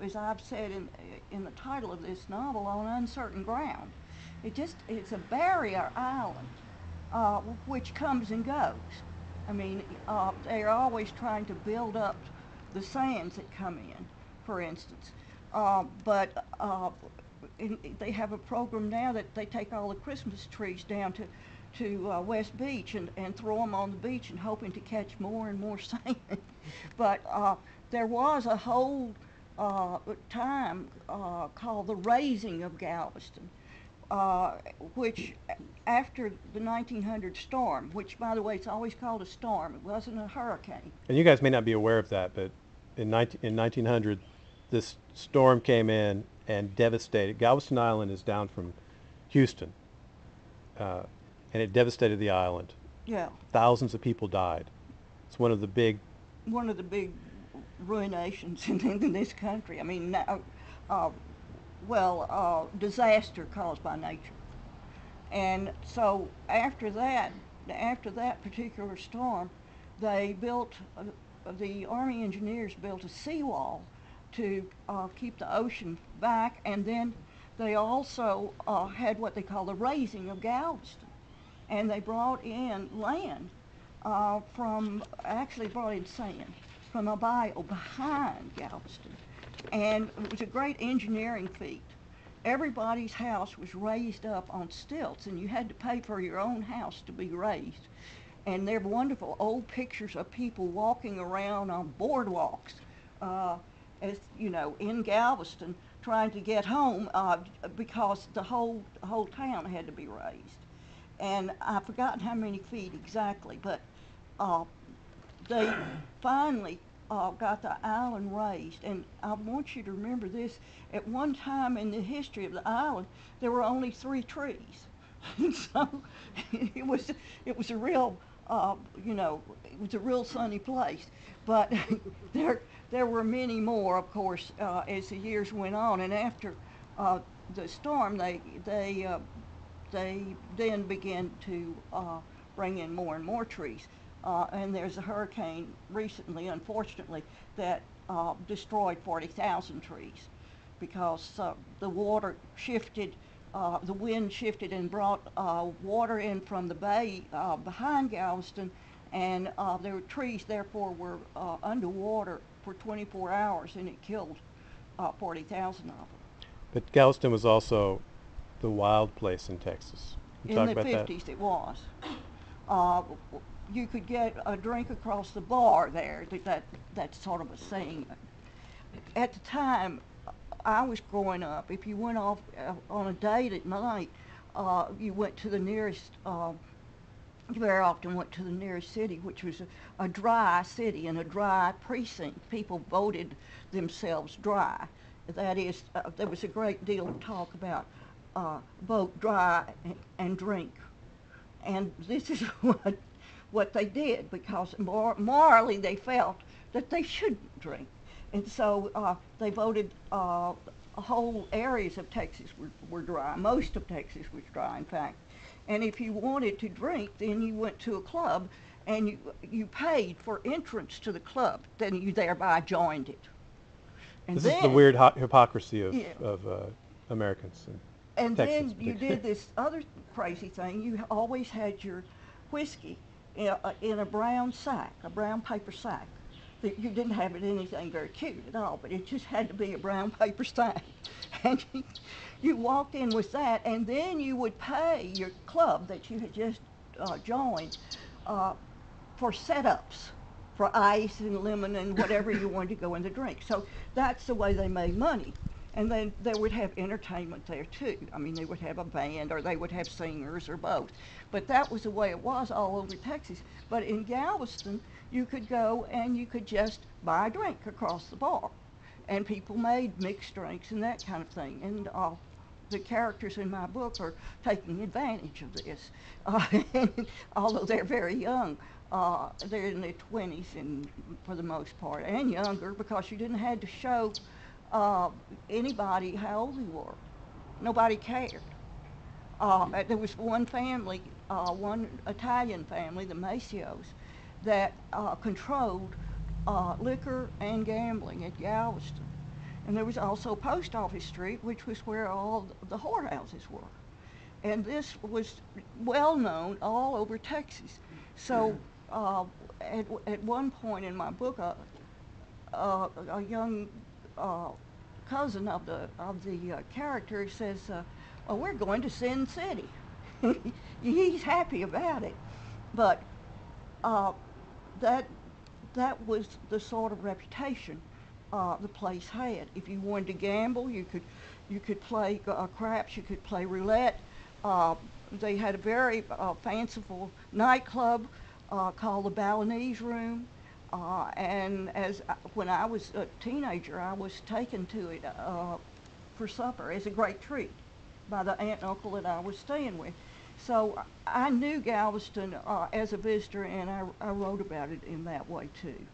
as I've said in the title of this novel, on uncertain ground. It's a barrier island, which comes and goes. I mean, they're always trying to build up the sands that come in, for instance. But they have a program now that they take all the Christmas trees down to West Beach and throw them on the beach and hoping to catch more and more sand. But there was a whole time called the raising of Galveston, which after the 1900 storm, which by the way it's always called a storm, it wasn't a hurricane. And you guys may not be aware of that, but in 1900, this storm came in and devastated. Galveston Island is down from Houston, and it devastated the island. Yeah. Thousands of people died. It's one of the big ruinations in this country. I mean, disaster caused by nature. And so after that particular storm, the Army engineers built a seawall to keep the ocean back, and then they also had what they call the raising of Galveston, and they brought in land brought in sand from a bayou behind Galveston, and it was a great engineering feat. Everybody's house was raised up on stilts, and you had to pay for your own house to be raised. And there are wonderful old pictures of people walking around on boardwalks, as you know, in Galveston, trying to get home because the whole town had to be raised. And I've forgotten how many feet exactly, but they finally got the island raised. And I want you to remember this: at one time in the history of the island, there were only 3 trees. So it was a real it was a real sunny place. But there were many more, of course, as the years went on. And after the storm, they then began to bring in more and more trees. And there's a hurricane recently, unfortunately, that destroyed 40,000 trees because the water shifted, the wind shifted and brought water in from the bay behind Galveston, and their trees therefore were underwater for 24 hours, and it killed 40,000 of them. But Galveston was also the wild place in Texas. In the 50s it was. You could get a drink across the bar there. That's sort of a saying. At the time I was growing up, if you went off on a date at night, you went to the nearest, you very often went to the nearest city, which was a dry city and a dry precinct. People voted themselves dry. That is, there was a great deal of talk about vote dry and drink. And this is what they did, because morally they felt that they shouldn't drink. And so they voted whole areas of Texas were dry. Most of Texas was dry, in fact. And if you wanted to drink, then you went to a club and you paid for entrance to the club. Then you thereby joined it. And this then, is the weird hypocrisy of Americans. And Texas, then you did this other crazy thing. You always had your whiskey in a brown sack, a brown paper sack. You didn't have it anything very cute at all, but it just had to be a brown paper sack. And you walked in with that, and then you would pay your club that you had just joined for setups, for ice and lemon and whatever you wanted to go in the drink. So that's the way they made money. And then they would have entertainment there too. I mean, they would have a band, or they would have singers, or both. But that was the way it was all over Texas. But in Galveston, you could go and you could just buy a drink across the bar. And people made mixed drinks and that kind of thing. And the characters in my book are taking advantage of this. And although they're very young, they're in their 20s and for the most part, and younger, because you didn't have to show anybody how old you were. Nobody cared. There was one family, one Italian family, the Macios, that controlled liquor and gambling at Galveston. And there was also Post Office Street, which was where all the whorehouses were. And this was well known all over Texas. So at one point in my book, a young cousin of the character says, "Well, we're going to Sin City." He's happy about it, but that was the sort of reputation the place had. If you wanted to gamble, you could play craps, you could play roulette. They had a very fanciful nightclub called the Balinese Room. And when I was a teenager, I was taken to it for supper as a great treat by the aunt and uncle that I was staying with. So I knew Galveston as a visitor, and I wrote about it in that way too.